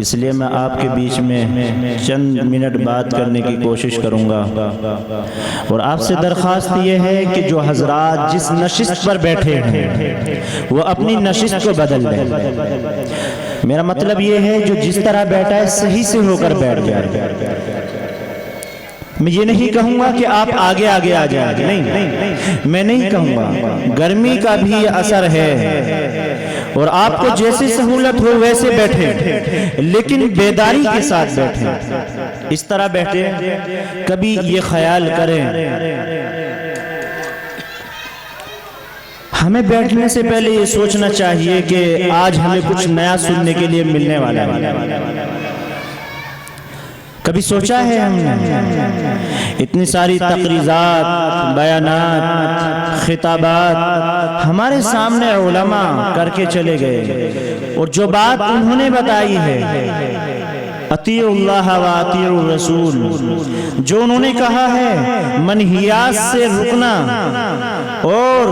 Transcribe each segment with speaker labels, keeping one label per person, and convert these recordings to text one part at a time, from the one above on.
Speaker 1: اس لیے میں آپ کے بیچ میں چند منٹ بات کرنے کی کوشش کروں گا، اور آپ سے درخواست یہ ہے کہ جو حضرات جس نشست پر بیٹھے ہیں وہ اپنی نشست کو بدل دیں۔ میرا مطلب یہ ہے جو جس طرح بیٹھا ہے صحیح سے ہو کر بیٹھ جائے۔ میں یہ نہیں کہوں گا کہ آپ آگے آگے آ جائیں، نہیں، میں نہیں کہوں گا۔ گرمی کا بھی اثر ہے اور آپ کو جیسی سہولت ہو ویسے بیٹھیں، لیکن بیداری کے ساتھ بیٹھیں۔ اس طرح بیٹھیں، کبھی یہ خیال کریں ہمیں بیٹھنے سے پہلے یہ سوچنا چاہیے کہ آج ہمیں کچھ نیا سننے کے لیے ملنے والا ہے۔ کبھی سوچا ہے ہم نے اتنی ساری تقریرات، بیانات، خطابات ہمارے سامنے علماء کر کے چلے گئے، اور جو بات انہوں نے بتائی ہے اطیعوا اللہ و اطیعوا الرسول، جو انہوں نے کہا ہے منہیات سے رکنا اور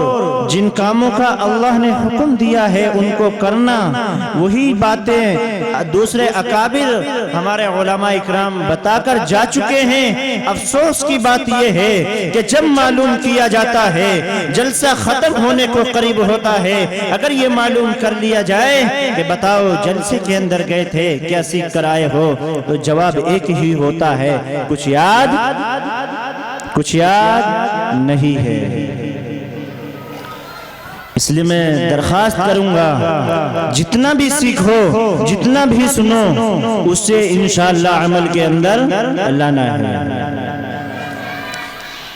Speaker 1: جن کاموں کا اللہ نے حکم دیا ہے ان کو کرنا، وہی باتیں دوسرے اکابر ہمارے علماء اکرام بتا کر جا چکے ہیں۔ افسوس کی بات یہ ہے کہ جب معلوم کیا جاتا ہے جلسہ ختم ہونے کو قریب ہوتا ہے، اگر یہ معلوم کر لیا جائے کہ بتاؤ جلسے کے اندر گئے تھے کیا سیکھ کر آئے ہو، تو جواب ایک ہی ہوتا ہے کچھ یاد نہیں ہے۔ اس لیے میں درخواست کروں گا جتنا بھی سیکھو، جتنا بھی سنو، اس سے انشاءاللہ عمل کے اندر لانا ہے۔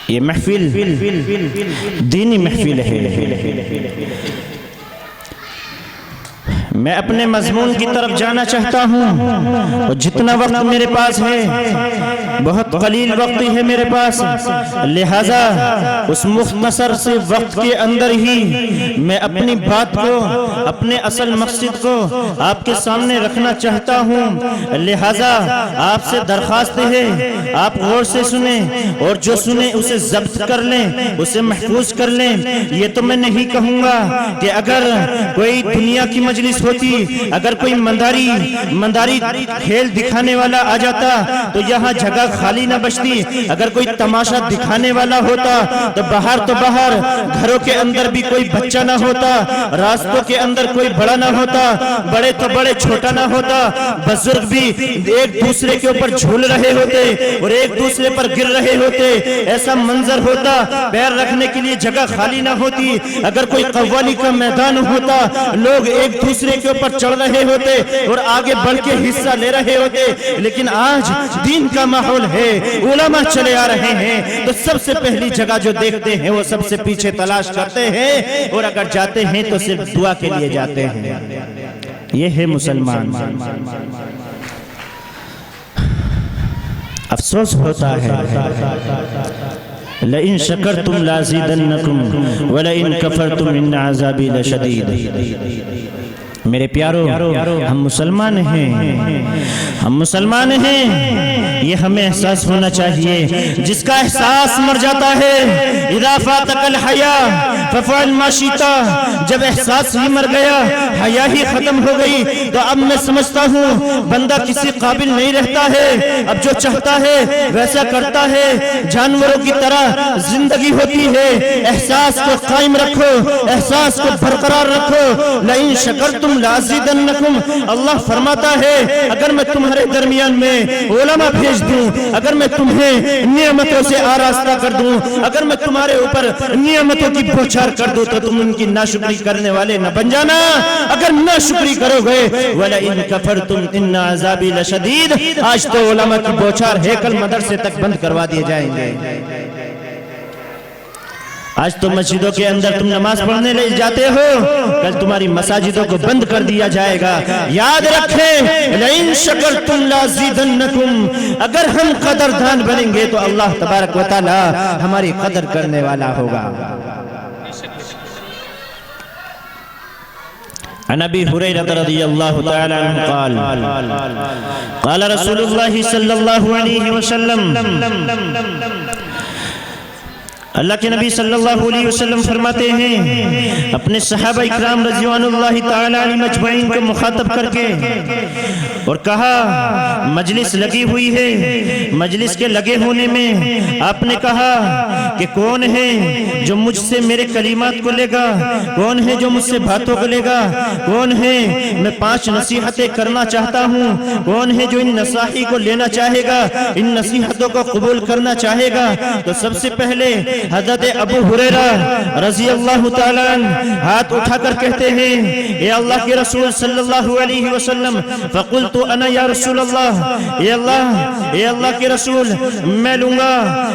Speaker 1: یہ محفل دینی محفل ہے۔ میں اپنے مضمون کی طرف جانا چاہتا ہوں، اور جتنا وقت میرے پاس ہے بہت قلیل وقت ہے میرے پاس، لہذا اس مختصر سے وقت کے اندر ہی میں اپنی بات کو، اپنے اصل مقصد کو آپ کے سامنے رکھنا چاہتا ہوں۔ لہذا آپ سے درخواست ہے آپ غور سے سنیں، اور جو سنیں اسے ضبط کر لیں، اسے محفوظ کر لیں۔ یہ تو میں نہیں کہوں گا کہ اگر کوئی دنیا کی مجلس ہوتی، اگر کوئی منداری کھیل دکھانے والا آ جاتا تو یہاں جگہ خالی نہ بچتی، اگر کوئی تماشا دکھانے والا ہوتا تو باہر گھروں کے اندر بھی کوئی بچہ نہ ہوتا، راستوں کے اندر کوئی بڑا نہ ہوتا، بڑے تو بڑے چھوٹا نہ ہوتا، بزرگ بھی ایک دوسرے کے اوپر جھول رہے ہوتے اور ایک دوسرے پر گر رہے ہوتے، ایسا منظر ہوتا، پیر رکھنے کے لیے جگہ خالی نہ ہوتی، اگر کوئی قوالی کا میدان ہوتا، لوگ ایک دوسرے کے اوپر چڑھ رہے ہوتے اور آگے بڑھ کے حصہ لے رہے ہوتے۔ لیکن آج دین کا ماحول ہے، علماء چلے آ رہے ہیں، تو سب سے پہلی جگہ جو دیکھتے ہیں وہ سب سے پیچھے تلاش کرتے ہیں، اور اگر جاتے ہیں تو صرف دعا کے لیے جاتے ہیں۔ یہ ہے مسلمان۔ افسوس ہوتا ہے لئن شکرتم لازیدنکم ولئن کفرتم ان عذابی لشدید۔ میرے پیارو، ہم مسلمان ہیں، یہ ہمیں احساس ہونا چاہیے۔ جس کا احساس مر جاتا ہے اذا فاتک الحیا ففعل ما شئت، جب احساس ہی مر گیا، حیا ہی ختم ہو گئی، تو اب میں سمجھتا ہوں بندہ کسی قابل نہیں رہتا ہے، اب جو چاہتا ہے ویسا کرتا ہے، جانوروں کی طرح زندگی ہوتی ہے۔ احساس کو قائم رکھو، احساس کو برقرار رکھو۔ لئن شکرتم لازیدنکم، اللہ فرماتا ہے اگر میں تمہارے درمیان میں علماء بھیج دوں، اگر میں تمہیں نعمتوں سے آراستہ کر دوں، اگر میں تمہارے اوپر نعمتوں کی بوچھار کر دوں، تو تم ان کی ناشکری کرنے والے نہ بن جانا۔ اگر ناشکری کرو گے وَلَئِن كَفَرْتُمْ إِنَّ عَذَابِي لَشَدِيدٌ، آج تو علماء کی بوچھار ہیکل مدرسے تک بند کروا دیے جائیں گے۔ آج تو مسجدوں کے اندر تم نماز پڑھنے لے جاتے ہو، کل تمہاری مساجدوں کو بند کر دیا جائے گا۔ یاد رکھیں لئن شکرتم لازیدنکم، اگر ہم قدردان بنیں گے تو اللہ تبارک و تعالی ہماری قدر کرنے والا ہوگا۔ عن ابی ہریرہ رضی اللہ تعالی عنہ قال قال رسول اللہ صلی اللہ علیہ وسلم اللہ کے نبی صلی اللہ علیہ وسلم فرماتے ہیں اپنے صحابہ اکرام رضوان اللہ تعالی علیہ مجمعین کو مخاطب کر کے اور کہا مجلس لگی ہوئی ہے، مجلس کے لگے ہونے میں آپ نے کہا کہ کون ہے جو مجھ سے میرے کلمات کو لے گا، کون ہے جو مجھ سے باتوں کو لے گا، کون ہے میں 5 نصیحتیں کرنا چاہتا ہوں، کون ہے جو ان نصاحی کو لینا چاہے گا، ان نصیحتوں کو قبول کرنا چاہے گا۔ تو سب سے پہلے حضرت ابو ہریرہ رضی اللہ تعالیٰ عنہ ہاتھ اٹھا کر کہتے ہیں اے اللہ کے رسول صلی اللہ علیہ وسلم فقلت انا یا رسول اللہ، اے اللہ کے رسول میں لوں گا،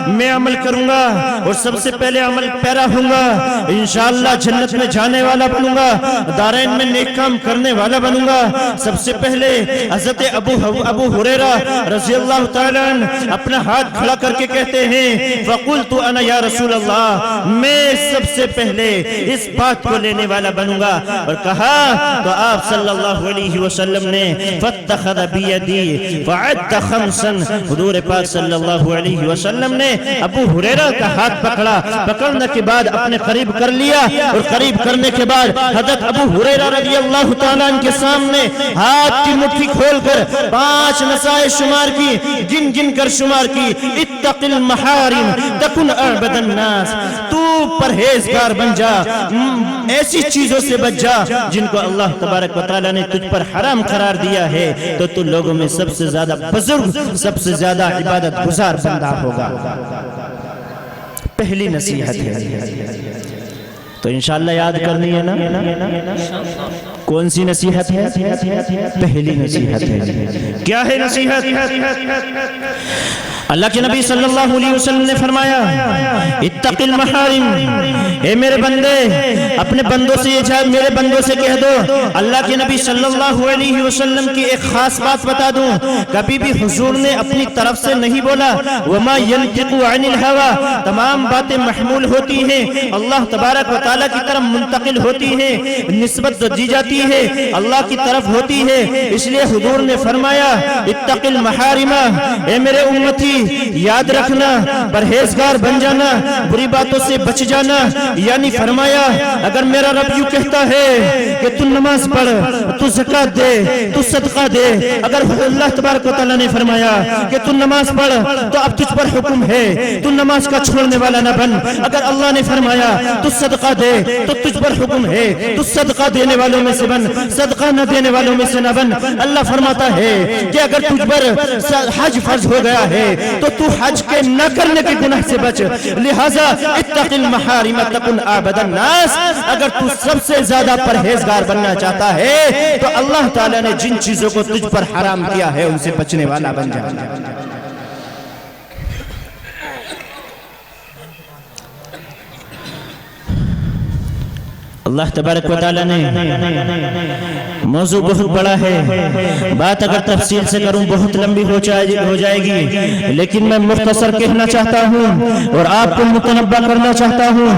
Speaker 1: میں عمل کروں گا اور سب سے پہلے عمل پیرا ہوں گا، انشاءاللہ جنت میں جانے والا بنوں گا، دارین میں نیک کام کرنے والا بنوں گا۔ سب سے پہلے حضرت ابو ہریرہ رضی اللہ تعالیٰ عنہ اپنا ہاتھ کھڑا کر کے کہتے ہیں فقلت انا یا رسول اللہ، میں سب سے پہلے اس بات کو لینے والا بنوں گا۔ اور کہا تو آپ صلی اللہ علیہ وسلم نے فاتخذ بیدی فعد خمسا، حضور پاک صلی اللہ علیہ وسلم نے ابو ہریرہ کا ہاتھ پکڑا، پکڑنے کے بعد اپنے قریب کر لیا اور قریب کرنے کے بعد حضرت ابو ہریرہ رضی اللہ تعالیٰ عنہ کے سامنے ہاتھ کی مٹھی کھول کر 5 نصائح شمار کی، گن گن کر شمار کی۔ اتق المحارم تکن اعبد الناس، تو پرہیزگار بن جا، ایسی چیزوں سے بچ جا جن کو اللہ تبارک و تعالیٰ نے تجھ پر حرام قرار دیا ہے، تو تو لوگوں میں سب سے زیادہ بزرگ، سب سے زیادہ عبادت گزار بندہ ہوگا۔ پہلی نصیحت ہے، تو انشاءاللہ یاد کرنی ہے نا۔ کون سی نصیحت ہے؟ پہلی نصیحت ہے۔ کیا ہے نصیحت؟ اللہ کے نبی صلی اللہ علیہ وسلم نے فرمایا اتق المحارم، اے میرے بندے اپنے بندوں سے یہ جائے، میرے بندوں سے کہہ دو۔ اللہ کے نبی صلی اللہ علیہ وسلم کی ایک خاص بات بتا دوں، کبھی بھی حضور نے اپنی طرف سے نہیں بولا وما ينطق عن الهوى، تمام باتیں محمول ہوتی ہیں، اللہ تبارک و تعالیٰ کی طرف منتقل ہوتی ہیں، نسبت دی جاتی ہے اللہ کی طرف ہوتی ہے۔ اس لیے حضور نے فرمایا اتق المحارم، اے میرے امتی یاد رکھنا، پرہیزگار بن جانا، بری باتوں سے بچ جانا۔ یعنی فرمایا اگر میرا رب یوں کہتا ہے کہ تو نماز پڑھ، تو زکوٰۃ دے، تو صدقہ دے، اگر اللہ تبارک و تعالیٰ نے فرمایا کہ تو نماز پڑھ تو اب تجھ پر حکم ہے تو نماز کا چھوڑنے والا نہ بن، اگر اللہ نے فرمایا تو صدقہ دے تو تجھ پر حکم ہے تو صدقہ دینے والوں میں سے بن، صدقہ نہ دینے والوں میں سے نہ بن۔ اللہ فرماتا ہے کہ اگر تجھ پر حج فرض ہو گیا ہے تو تو حج کے نہ کرنے کے گناہ سے بچ، لہذا اتق المحارم تکن اعبد الناس، اگر تو سب سے زیادہ پرہیزگار بننا چاہتا ہے تو اللہ تعالیٰ نے جن چیزوں کو تجھ پر حرام کیا ہے ان سے بچنے والا بن جا۔ اللہ تبارک و تعالیٰ نے موضوع بہت بڑا ہے، بات اگر تفصیل سے کروں بہت لمبی ہو جائے گی، لیکن میں مختصر کہنا چاہتا ہوں اور آپ کو متنبہ کرنا چاہتا ہوں۔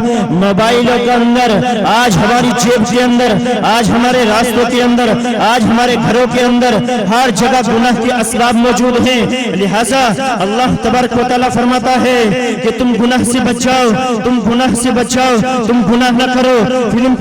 Speaker 1: موبائلوں کے اندر آج ہماری جیب کے اندر، آج ہمارے راستوں کے اندر، آج ہمارے گھروں کے اندر ہر جگہ گناہ کے اسباب موجود ہیں، لہٰذا اللہ تبارک و تعالیٰ فرماتا ہے کہ تم گناہ سے بچاؤ، تم گناہ سے بچاؤ، تم گناہ نہ کرو،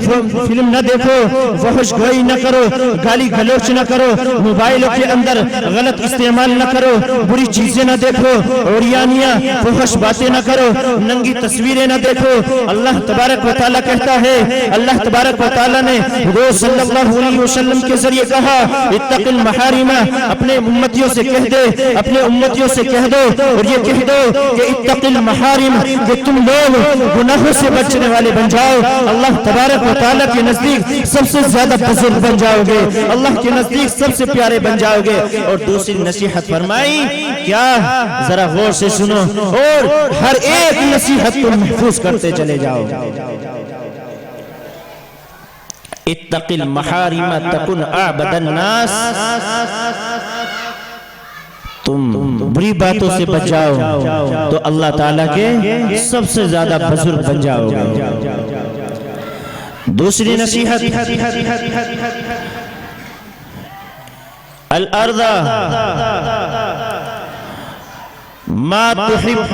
Speaker 1: فلم نہ دیکھو، فحش گوئی نہ کرو، گالی گلوچ نہ کرو، موبائلوں کے اندر غلط استعمال نہ کرو، بری چیزیں نہ دیکھو، عریانیاں فحش باتیں نہ کرو، ننگی تصویریں نہ دیکھو۔ اللہ تبارک و تعالیٰ کہتا ہے، اللہ تبارک و تعالیٰ نے حضور صلی اللہ علیہ وسلم کے ذریعے کہا اتق المحارم، اپنے امتیوں سے کہہ دے، اپنے امتیوں سے کہہ دو اور یہ کہہ دو کہ اتق المحارم، کہ تم لوگ گناہوں سے بچنے والے بن جاؤ، اللہ تبارک و تعالیٰ کے نزدیک سب سے زیادہ بزرگ بن جاؤ گے، اللہ کے نزدیک سب سے پیارے بن جاؤ گے۔ اور دوسری نصیحت فرمائی کیا، ذرا غور سے سنو اور ہر ایک نصیحت کو محفوظ کرتے چلے جاؤ۔ اتق المحارم تکن اعبد الناس، تم بری باتوں سے بچ جاؤ تو اللہ تعالیٰ کے سب سے زیادہ بزرگ بن جاؤ گے۔ دوسری نصیحت الارض ما تحب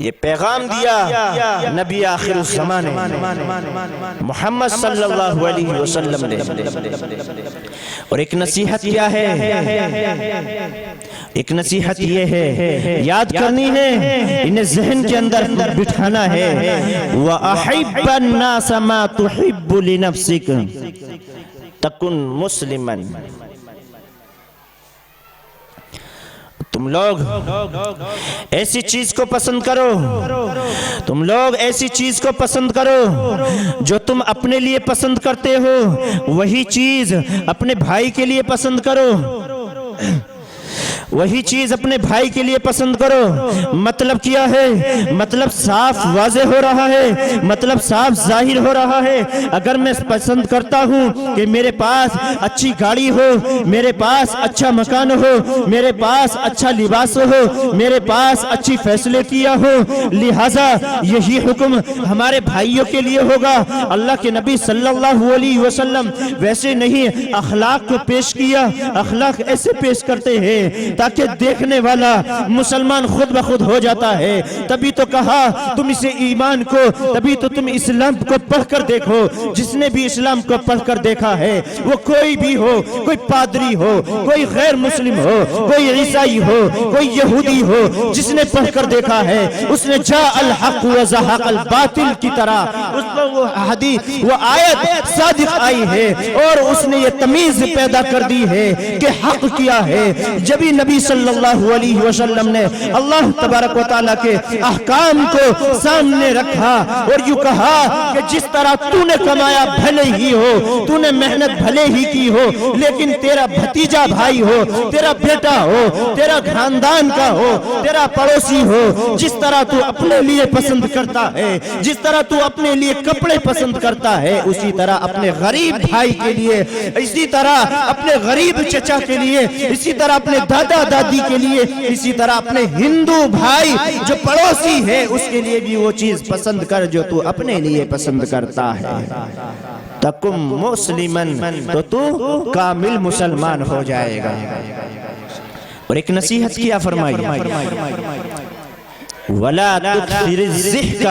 Speaker 1: یہ پیغام دیا نبی آخر الزمان محمد صلی اللہ علیہ وسلم نے. اور ایک نصیحت کیا ہے؟ ایک نصیحت یہ ہے، یاد کرنی ہے، انہیں ذہن کے اندر بٹھانا ہے. وَأَحِبَّ النَّاسَ مَا تُحِبُّ لِنَفْسِكَ تَكُنْ مُسْلِمًا. تم لوگ ایسی چیز کو پسند کرو، تم لوگ ایسی چیز کو پسند کرو جو تم اپنے لیے پسند کرتے ہو، وہی چیز اپنے بھائی کے لیے پسند کرو، وہی چیز اپنے بھائی کے لیے پسند کرو. مطلب کیا ہے؟ مطلب صاف واضح ہو رہا ہے، مطلب صاف ظاہر ہو رہا ہے. اگر میں پسند کرتا ہوں کہ میرے پاس اچھی گاڑی ہو، میرے پاس اچھا مکان ہو، میرے پاس اچھا لباس ہو، میرے پاس اچھی فیصلے کیا ہو، لہٰذا یہی حکم ہمارے بھائیوں کے لیے ہوگا. اللہ کے نبی صلی اللہ علیہ وسلم ویسے نہیں اخلاق کو پیش کیا، اخلاق ایسے پیش کرتے ہیں تاکہ دیکھنے والا مسلمان خود بخود ہو جاتا ہے. تبھی تو کہا تم اسے ایمان کو، تبھی تو تم اسلام کو پڑھ کر دیکھو. جس نے بھی اسلام کو پڑھ کر دیکھا ہے، وہ کوئی بھی ہو، کوئی پادری ہو، کوئی غیر مسلم ہو، کوئی عیسائی ہو، کوئی یہودی ہو، جس نے پڑھ کر دیکھا ہے اس نے جاء الحق وزہق الباطل کی طرح اس پر وہ حدیث، وہ آیت صادق آئی ہے اور اس نے یہ تمیز پیدا کر دی ہے کہ حق کیا ہے. جبھی نبی صلی اللہ علیہ وسلم نے اللہ تبارک و تعالیٰ کے احکام کو سامنے رکھا اور یوں کہا کہ جس طرح تو نے کمایا بھلے ہی ہو، تو نے محنت بھلے ہی کی ہو، لیکن تیرا بھتیجا بھائی ہو، تیرا بیٹا ہو، تیرا خاندان کا ہو، تیرا پڑوسی ہو، جس طرح تو اپنے لیے پسند کرتا ہے، جس طرح تو اپنے لیے کپڑے پسند کرتا ہے، اسی طرح اپنے غریب بھائی کے لیے، اسی طرح اپنے غریب چچا کے لیے، اسی طرح اپنے دادا دادی کے لیے، اسی طرح اپنے ہندو بھائی جو پڑوسی ہے اس کے لیے بھی وہ چیز پسند کر جو تو اپنے لیے پسند کرتا ہے. تکم مسلمن، تو تو کامل مسلمان ہو جائے گا. اور ایک نصیحت کیا فرمائی، وَلَا تُكْثِرِ الزِّحْكَ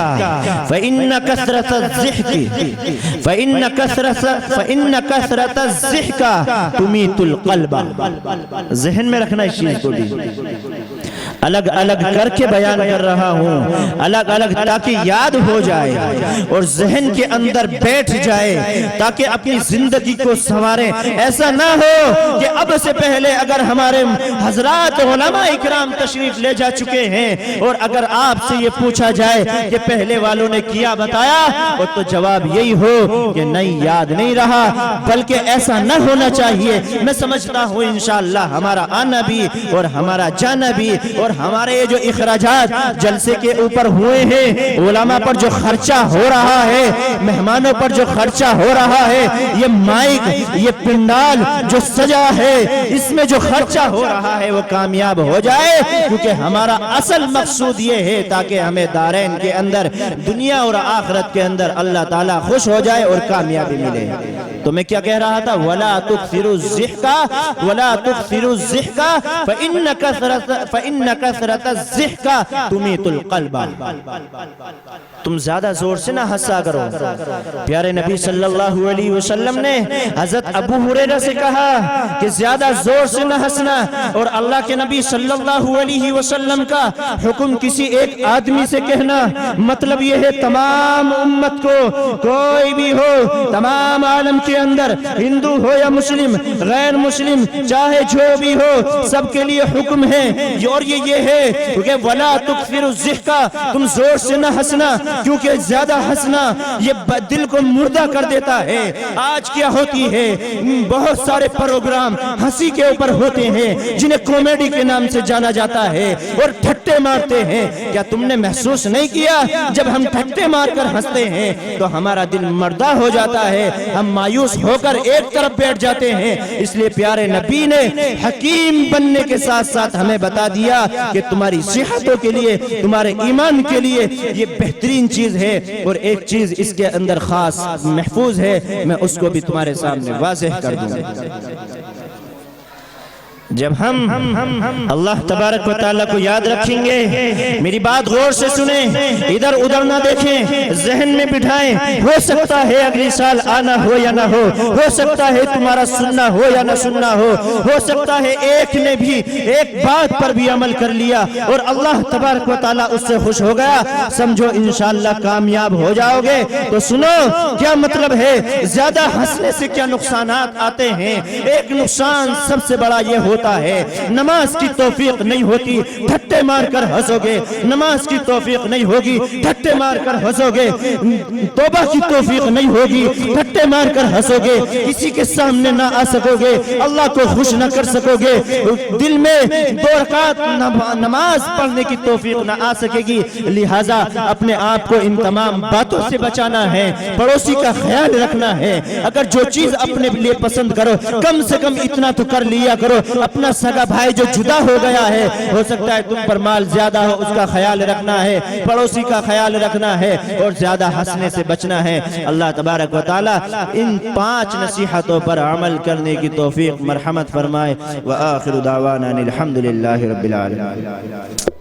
Speaker 1: فَإِنَّ كَثْرَةَ الزِّحْكَ تُمِيتُ الْقَلْبَ. ذہن میں رکھنا اس چیز کو بھی، الگ الگ کر کے بیان کر رہا ہوں، الگ الگ تاکہ یاد ہو جائے اور ذہن کے اندر بیٹھ جائے، تاکہ اپنی زندگی کو سنواریں. ایسا نہ ہو کہ اب سے پہلے اگر ہمارے حضرات علماء اکرام تشریف لے جا چکے ہیں اور اگر آپ سے یہ پوچھا جائے کہ پہلے والوں نے کیا بتایا، اور تو جواب یہی ہو کہ نہیں، یاد نہیں رہا. بلکہ ایسا نہ ہونا چاہیے. میں سمجھتا ہوں انشاءاللہ ہمارا آنا بھی اور ہمارا جانا بھی اور ہمارے جو اخراجات جلسے کے اوپر ہوئے ہیں، علماء پر جو خرچہ ہو رہا ہے، مہمانوں پر جو خرچہ ہو رہا ہے، یہ مائک، یہ پنڈال جو سجا ہے، اس میں جو خرچہ ہو رہا ہے وہ کامیاب ہو جائے. کیونکہ ہمارا اصل مقصود یہ ہے تاکہ ہمیں دارین کے اندر، دنیا اور آخرت کے اندر اللہ تعالیٰ خوش ہو جائے اور کامیابی ملے. تو میں کیا کہہ رہا تھا؟ وَلَا تُكْثِرُوا الزِّحْكَ وَلَا تُكْثِرُوا الزِّحْكَ فَإِنَّ كَثْرَةَ الزِّحْكَ تُمِيتُ الْقَلْبَ. تم زیادہ زور سے نہ ہنسا کرو. پیارے نبی صلی اللہ علیہ وسلم نے حضرت ابو ہریرہ سے کہا کہ زیادہ زور سے نہ ہنسنا. اور اللہ کے نبی صلی اللہ علیہ وسلم کا حکم کسی ایک آدمی سے کہنا مطلب یہ ہے تمام امت کو، کوئی بھی ہو، تمام عالم کے اندر، ہندو ہو یا مسلم، غیر مسلم، چاہے جو بھی ہو، سب کے لیے حکم ہے. اور یہ ہے کیونکہ وَلَا تُكْثِرُ الزِّحْكَ، تم زور سے نہ ہنسنا، کیونکہ زیادہ ہنسنا یہ دل کو مردہ کر دیتا ہے. آج کیا ہوتی ہے، بہت سارے پروگرام ہنسی کے اوپر ہوتے ہیں جنہیں کامیڈی کے نام سے جانا جاتا ہے اور ٹھٹے مارتے ہیں. کیا تم نے محسوس نہیں کیا جب ہم ٹھٹے مار کر ہنستے ہیں تو ہمارا دل مردہ ہو جاتا ہے، ہم مایوس ہو کر ایک طرف بیٹھ جاتے ہیں. اس لیے پیارے نبی نے حکیم بننے کے ساتھ ساتھ ہمیں بتا دیا کہ تمہاری صحتوں کے لیے، تمہارے ایمان کے لیے یہ بہترین چیز ہے. اور ایک چیز اس کے اندر خاص محفوظ ہے، میں اس کو بھی تمہارے سامنے واضح کر دوں. جب ہم اللہ تبارک و تعالیٰ کو یاد رکھیں گے، میری بات غور سے سنیں، ادھر ادھر نہ دیکھیں، ذہن میں بٹھائیں، ہو سکتا ہے اگلی سال آنا ہو یا نہ ہو سکتا ہے تمہارا سننا ہو یا نہ سننا ہو سکتا ہے ایک نے بھی ایک بات پر بھی عمل کر لیا اور اللہ تبارک و تعالیٰ اس سے خوش ہو گیا، سمجھو انشاءاللہ کامیاب ہو جاؤ گے۔ تو سنو کیا مطلب ہے، زیادہ ہنسنے سے کیا نقصانات آتے ہیں؟ ایک نقصان سب سے بڑا یہ ہوتا ہے، نماز کی توفیق نہیں ہوتی، ٹھٹے مار کر ہنسو گے، نماز کی توفیق نہیں ہوگی، ٹھٹے مار کر ہنسو گے، توبہ کی توفیق نہیں ہوگی، ٹھٹے مار کر ہنسو گے، کسی کے سامنے نہ آ سکو گے، اللہ کو خوش نہ کر سکو گے، دل میں 2 رکعت نماز پڑھنے کی توفیق نہ آ سکے گی۔ لہٰذا اپنے آپ کو ان تمام باتوں سے بچانا ہے، پڑوسی کا خیال رکھنا ہے، اگر جو چیز اپنے لیے پسند کرو کم سے کم اتنا تو کر لیا کرو، اپنا سگا بھائی جو جدا ہو گیا ہے، ہو سکتا ہے تم پر مال زیادہ ہو، اس کا خیال رکھنا ہے، پڑوسی کا خیال رکھنا ہے اور زیادہ ہنسنے سے بچنا ہے۔ اللہ تبارک و تعالی ان 5 نصیحتوں پر عمل کرنے کی توفیق مرحمت فرمائے۔ وآخر دعوانا الحمدللہ رب العالمین۔